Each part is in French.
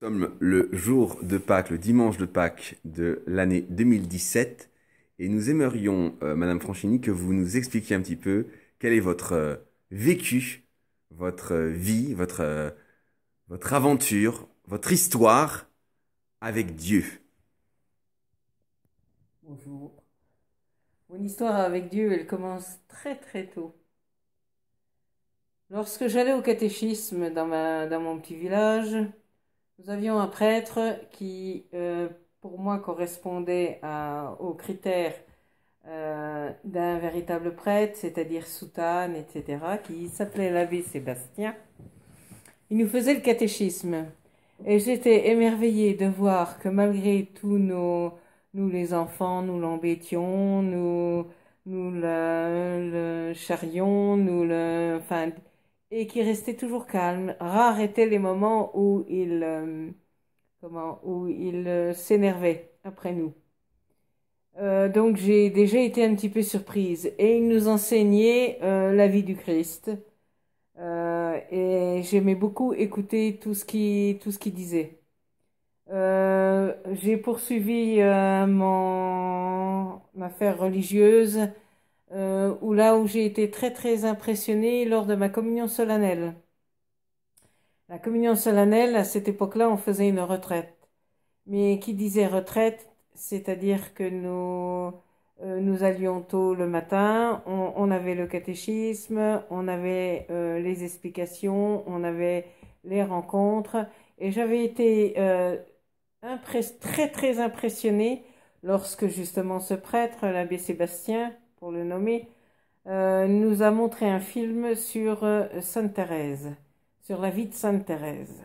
Sommes le jour de Pâques, le dimanche de Pâques de l'année 2017, et nous aimerions, Madame Franchini, que vous nous expliquiez un petit peu quel est votre vécu, votre vie, votre aventure, votre histoire avec Dieu. Bonjour. Mon histoire avec Dieu, elle commence très très tôt. Lorsque j'allais au catéchisme dans mon petit village, nous avions un prêtre qui, pour moi, correspondait aux critères d'un véritable prêtre, c'est-à-dire soutane, etc., qui s'appelait l'abbé Sébastien. Il nous faisait le catéchisme. Et j'étais émerveillée de voir que malgré tout nous les enfants, nous l'embêtions, nous le charrions, enfin, et qu'il restait toujours calme. Rares étaient les moments où il s'énervait après nous. Donc j'ai déjà été un petit peu surprise. Et il nous enseignait la vie du Christ. Et j'aimais beaucoup écouter tout ce qu'il disait. J'ai poursuivi mon affaire religieuse où j'ai été très très impressionnée lors de ma communion solennelle. La communion solennelle, à cette époque-là, on faisait une retraite. Mais qui disait retraite, c'est-à-dire que nous allions tôt le matin, on avait le catéchisme, on avait les explications, on avait les rencontres, et j'avais été très très impressionnée lorsque justement ce prêtre, l'abbé Sébastien, pour le nommer, nous a montré un film sur Sainte Thérèse, sur la vie de Sainte Thérèse.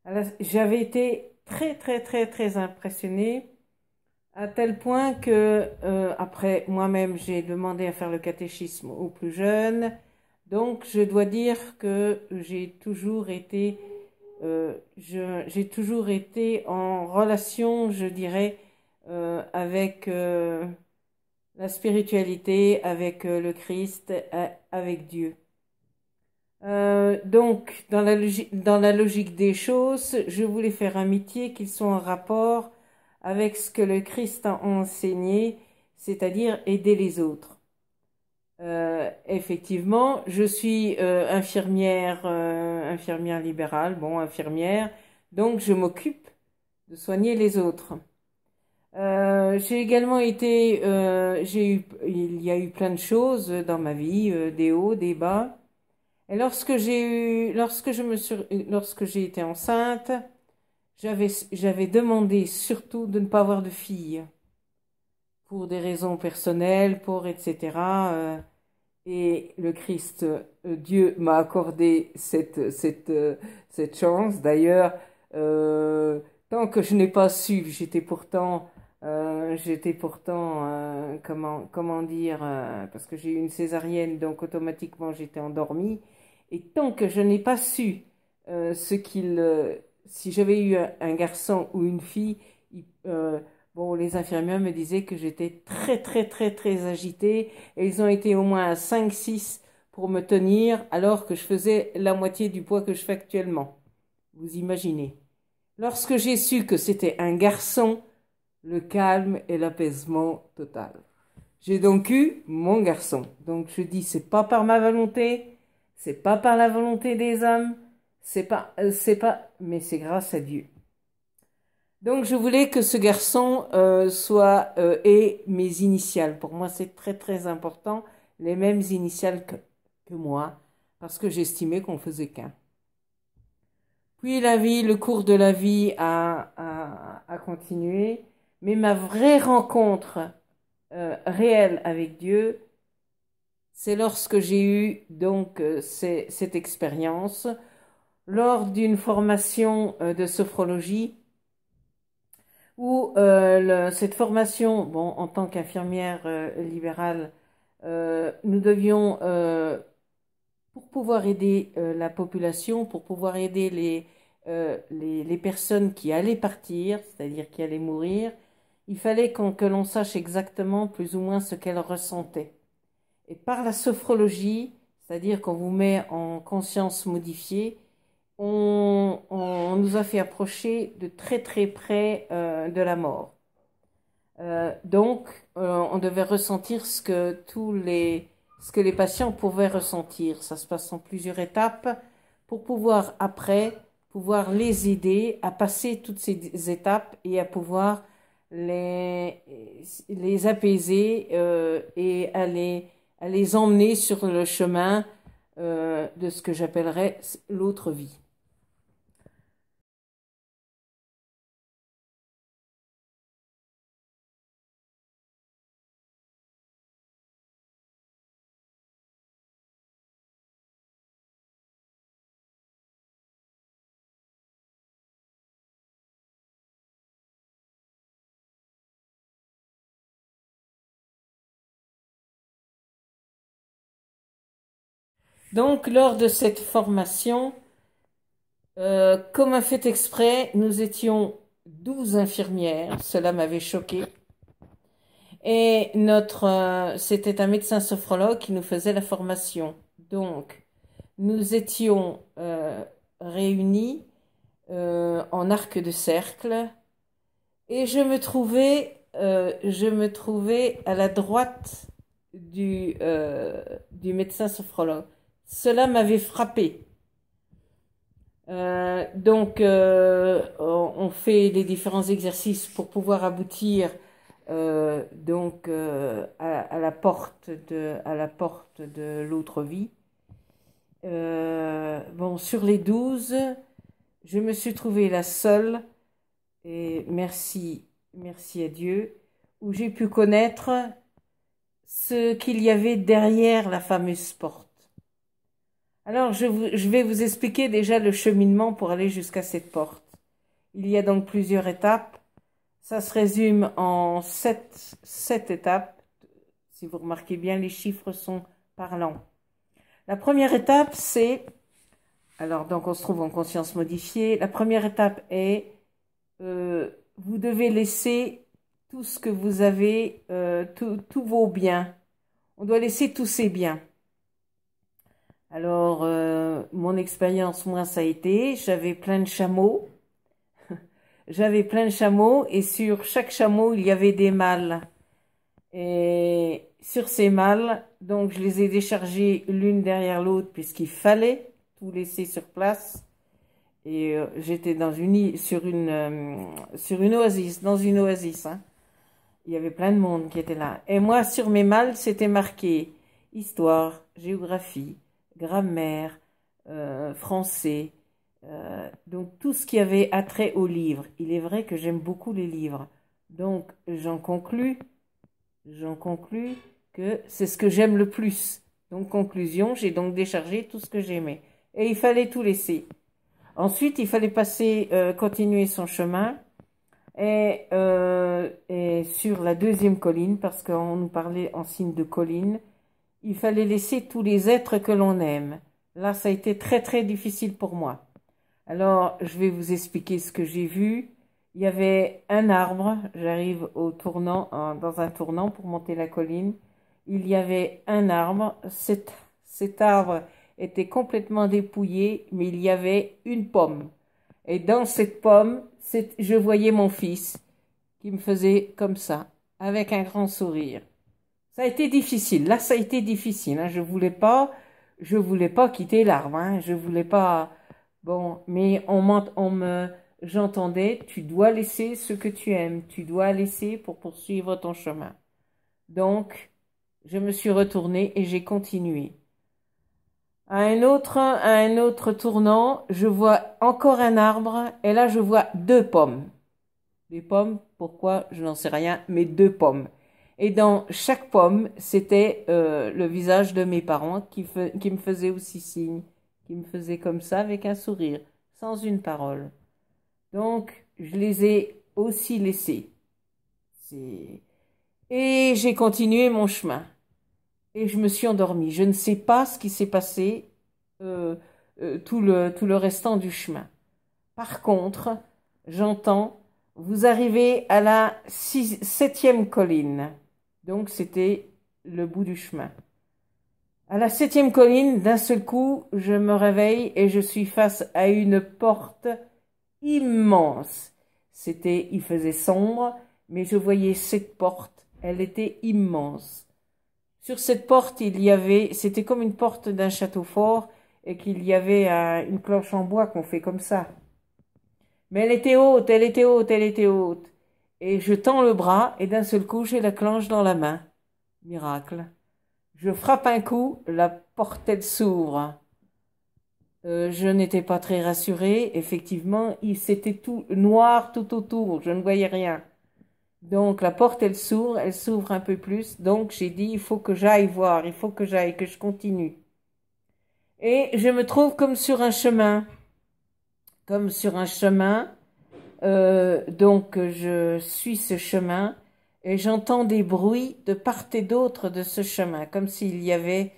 Alors, j'avais été très très très très impressionnée à tel point que après moi-même j'ai demandé à faire le catéchisme aux plus jeunes. Donc je dois dire que j'ai toujours été en relation, je dirais, avec la spiritualité, avec le Christ, avec Dieu. Donc, dans la logique des choses, je voulais faire un métier qui soit en rapport avec ce que le Christ a enseigné, c'est-à-dire aider les autres. Effectivement, je suis infirmière libérale, bon, infirmière, donc je m'occupe de soigner les autres. J'ai également il y a eu plein de choses dans ma vie, des hauts, des bas. Et lorsque j'ai été enceinte, j'avais demandé surtout de ne pas avoir de fille pour des raisons personnelles, etc. Et le Christ, Dieu m'a accordé cette chance. D'ailleurs, tant que je n'ai pas su, comment dire, parce que j'ai eu une césarienne, donc automatiquement j'étais endormie. Et tant que je n'ai pas su si j'avais eu un garçon ou une fille, bon, les infirmières me disaient que j'étais très très très très agitée et ils ont été au moins à 5-6 pour me tenir alors que je faisais la moitié du poids que je fais actuellement. Vous imaginez. Lorsque j'ai su que c'était un garçon, le calme et l'apaisement total. J'ai donc eu mon garçon. Donc je dis, c'est pas par ma volonté, c'est pas par la volonté des hommes, mais c'est grâce à Dieu. Donc je voulais que ce garçon ait mes initiales. Pour moi, c'est très très important, les mêmes initiales que moi, parce que j'estimais qu'on faisait qu'un. Puis le cours de la vie a continué, mais ma vraie rencontre réelle avec Dieu, c'est lorsque j'ai eu donc cette expérience lors d'une formation de sophrologie où cette formation, bon, en tant qu'infirmière libérale, nous devions, pour pouvoir aider la population, pour pouvoir aider les personnes qui allaient partir, c'est-à-dire qui allaient mourir, il fallait que l'on sache exactement plus ou moins ce qu'elles ressentaient. Et par la sophrologie, c'est-à-dire qu'on vous met en conscience modifiée, on nous a fait approcher de très très près de la mort. Donc, on devait ressentir ce que les patients pouvaient ressentir. Ça se passe en plusieurs étapes pour pouvoir après pouvoir les aider à passer toutes ces étapes et à pouvoir les apaiser et à les emmener sur le chemin de ce que j'appellerais l'autre vie. Donc, lors de cette formation, comme un fait exprès, nous étions 12 infirmières. Cela m'avait choqué. Et c'était un médecin sophrologue qui nous faisait la formation. Donc, nous étions réunis en arc de cercle et je me trouvais à la droite du médecin sophrologue. Cela m'avait frappé. Donc, on fait les différents exercices pour pouvoir aboutir à la porte de l'autre vie. Bon, sur les 12, je me suis trouvée la seule, et merci à Dieu, où j'ai pu connaître ce qu'il y avait derrière la fameuse porte. Alors, je vais vous expliquer déjà le cheminement pour aller jusqu'à cette porte. Il y a donc plusieurs étapes. Ça se résume en sept étapes. Si vous remarquez bien, les chiffres sont parlants. La première étape, alors donc on se trouve en conscience modifiée. La première étape est, vous devez laisser tout ce que vous avez, tous vos biens. On doit laisser tous ces biens. Alors, mon expérience, moi, ça a été, j'avais plein de chameaux. J'avais plein de chameaux et sur chaque chameau, il y avait des mâles. Et sur ces mâles, donc je les ai déchargés l'une derrière l'autre puisqu'il fallait tout laisser sur place. Et j'étais sur une oasis, dans une oasis. Hein. Il y avait plein de monde qui était là. Et moi, sur mes mâles, c'était marqué histoire, géographie, grammaire, français. Donc tout ce qui avait attrait aux livres. Il est vrai que j'aime beaucoup les livres. Donc j'en conclus que c'est ce que j'aime le plus. Donc conclusion, j'ai donc déchargé tout ce que j'aimais. Et il fallait tout laisser. Ensuite, il fallait continuer son chemin. Et sur la deuxième colline, parce qu'on nous parlait en signe de colline, il fallait laisser tous les êtres que l'on aime. Là, ça a été très très difficile pour moi. Alors, je vais vous expliquer ce que j'ai vu. Il y avait un arbre, j'arrive dans un tournant pour monter la colline. Il y avait un arbre, cet arbre était complètement dépouillé, mais il y avait une pomme. Et dans cette pomme, je voyais mon fils qui me faisait comme ça, avec un grand sourire. Ça a été difficile, là ça a été difficile. Hein. Je voulais pas quitter l'arbre, hein. Je voulais pas. Bon, mais j'entendais, tu dois laisser ce que tu aimes, tu dois laisser pour poursuivre ton chemin. Donc, je me suis retournée et j'ai continué. À un autre tournant, je vois encore un arbre et là je vois 2 pommes. Des pommes, pourquoi, je n'en sais rien, mais 2 pommes. Et dans chaque pomme, c'était le visage de mes parents qui me faisaient aussi signe, qui me faisaient comme ça avec un sourire, sans une parole. Donc, je les ai aussi laissés. Et j'ai continué mon chemin. Et je me suis endormie. Je ne sais pas ce qui s'est passé tout le restant du chemin. Par contre, j'entends, vous arrivez à la 7e colline. Donc, c'était le bout du chemin. À la 7e colline, d'un seul coup, je me réveille et je suis face à une porte immense. Il faisait sombre, mais je voyais cette porte. Elle était immense. Sur cette porte, c'était comme une porte d'un château fort et qu'il y avait une cloche en bois qu'on fait comme ça. Mais elle était haute, elle était haute, elle était haute. Et je tends le bras et d'un seul coup, j'ai la cloche dans la main. Miracle. Je frappe un coup, la porte, elle s'ouvre. Je n'étais pas très rassurée. Effectivement, c'était tout noir tout autour. Je ne voyais rien. Donc la porte, elle s'ouvre un peu plus. Donc j'ai dit, il faut que j'aille voir, il faut que j'aille, que je continue. Et je me trouve comme sur un chemin. Comme sur un chemin. Donc je suis ce chemin et j'entends des bruits de part et d'autre de ce chemin, comme s'il y avait,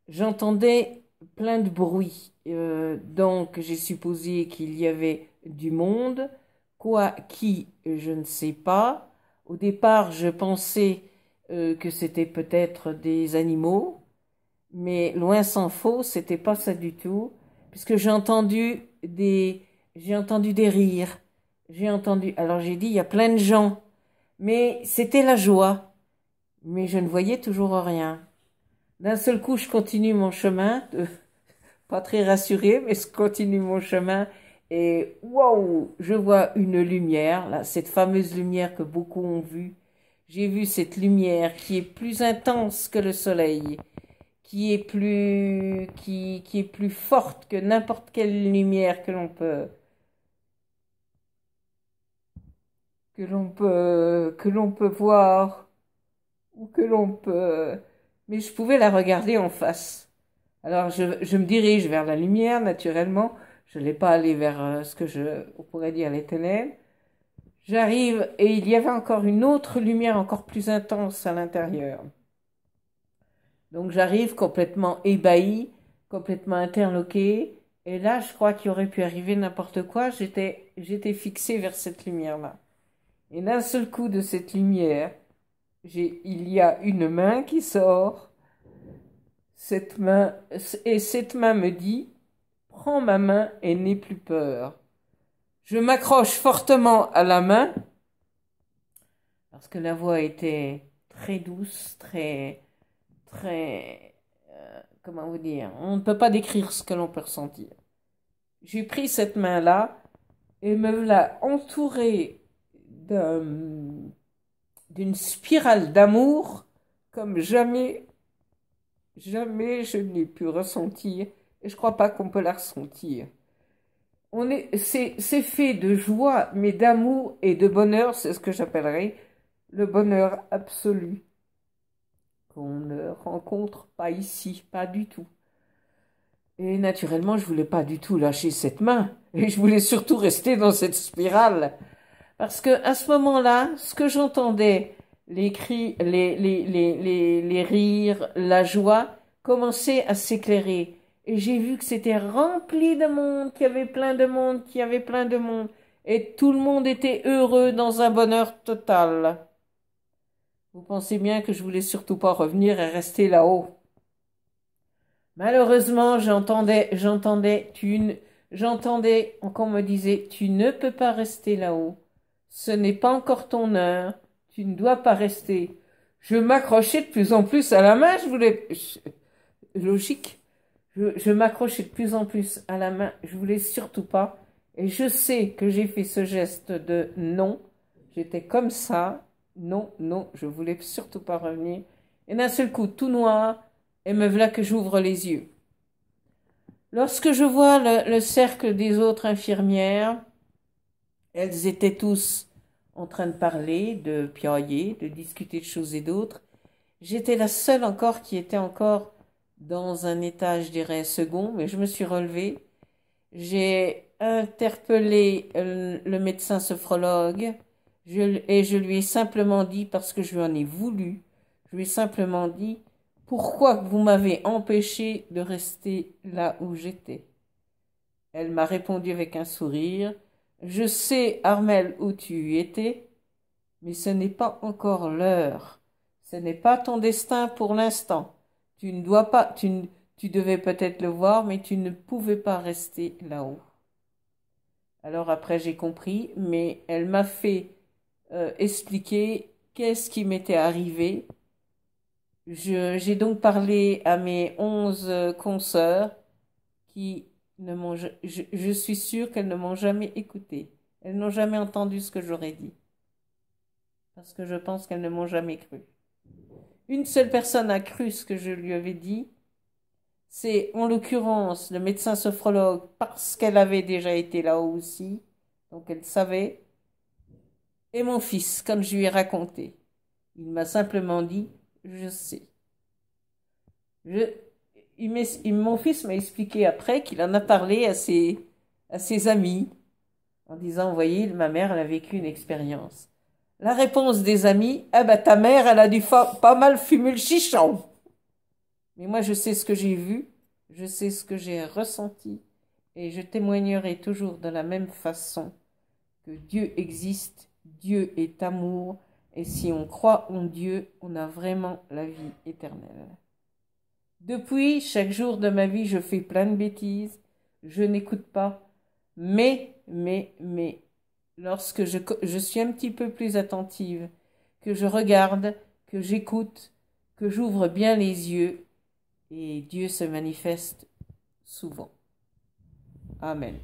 j'entendais plein de bruits. Donc j'ai supposé qu'il y avait du monde, qui, je ne sais pas. Au départ, je pensais que c'était peut-être des animaux, mais loin s'en faut, c'était pas ça du tout, puisque j'ai entendu des rires, alors j'ai dit, il y a plein de gens, mais c'était la joie, mais je ne voyais toujours rien. D'un seul coup, je continue mon chemin, pas très rassurée, mais je continue mon chemin, et waouh, je vois une lumière, là, cette fameuse lumière que beaucoup ont vue. J'ai vu cette lumière qui est plus intense que le soleil, qui est plus forte que n'importe quelle lumière que l'on peut voir ou que l'on peut, mais je pouvais la regarder en face. Alors je me dirige vers la lumière, naturellement. Je n'allais pas aller vers on pourrait dire les ténèbres. J'arrive et il y avait encore une autre lumière encore plus intense à l'intérieur. Donc j'arrive complètement ébahie, complètement interloquée. Et là, je crois qu'il aurait pu arriver n'importe quoi. J'étais fixée vers cette lumière-là. Et d'un seul coup de cette lumière, il y a une main qui sort. Cette main me dit, prends ma main et n'aie plus peur. Je m'accroche fortement à la main parce que la voix était très douce, très, comment vous dire, on ne peut pas décrire ce que l'on peut ressentir. J'ai pris cette main-là et me l'a entourée d'une spirale d'amour comme jamais je n'ai pu ressentir, et je crois pas qu'on peut la ressentir. C'est fait de joie, mais d'amour et de bonheur, c'est ce que j'appellerais le bonheur absolu, qu'on ne rencontre pas ici, pas du tout. Et naturellement, je voulais pas du tout lâcher cette main, et je voulais surtout rester dans cette spirale. Parce que à ce moment-là, ce que j'entendais, les cris, les rires, la joie, commençait à s'éclairer. Et j'ai vu que c'était rempli de monde, qu'il y avait plein de monde, qu'il y avait plein de monde. Et tout le monde était heureux dans un bonheur total. Vous pensez bien que je voulais surtout pas revenir et rester là-haut. Malheureusement, j'entendais qu'on me disait, tu ne peux pas rester là-haut. Ce n'est pas encore ton heure. Tu ne dois pas rester. Je m'accrochais de plus en plus à la main. Logique. Je m'accrochais de plus en plus à la main. Je voulais surtout pas. Et je sais que j'ai fait ce geste de non. J'étais comme ça. Non, non, je voulais surtout pas revenir. Et d'un seul coup, tout noir. Et me voilà que j'ouvre les yeux. Lorsque je vois le cercle des autres infirmières, elles étaient tous en train de parler, de piailler, de discuter de choses et d'autres. J'étais la seule encore qui était encore dans un état, je dirais, second, mais je me suis relevée. J'ai interpellé le médecin sophrologue et je lui ai simplement dit, parce que je lui en ai voulu, je lui ai simplement dit, pourquoi vous m'avez empêché de rester là où j'étais? Elle m'a répondu avec un sourire, je sais, Armel, où tu étais, mais ce n'est pas encore l'heure. Ce n'est pas ton destin pour l'instant. Tu ne dois pas, tu devais peut-être le voir, mais tu ne pouvais pas rester là-haut. Alors après, j'ai compris, mais elle m'a fait expliquer qu'est-ce qui m'était arrivé. J'ai donc parlé à mes 11 consoeurs qui ne m'ont, je suis sûre qu'elles ne m'ont jamais écouté. Elles n'ont jamais entendu ce que j'aurais dit. Parce que je pense qu'elles ne m'ont jamais cru. Une seule personne a cru ce que je lui avais dit. C'est en l'occurrence le médecin sophrologue parce qu'elle avait déjà été là-haut aussi. Donc elle savait. Et mon fils, comme je lui ai raconté. Il m'a simplement dit, je sais. Mon fils m'a expliqué après qu'il en a parlé à ses amis en disant, vous voyez, ma mère, elle a vécu une expérience. La réponse des amis, ah ben ta mère, elle a dû pas mal fumer le chichon. Mais moi, je sais ce que j'ai vu, je sais ce que j'ai ressenti, et je témoignerai toujours de la même façon que Dieu existe, Dieu est amour, et si on croit en Dieu, on a vraiment la vie éternelle. Depuis, chaque jour de ma vie, je fais plein de bêtises, je n'écoute pas, mais, lorsque je suis un petit peu plus attentive, que je regarde, que j'écoute, que j'ouvre bien les yeux, et Dieu se manifeste souvent. Amen.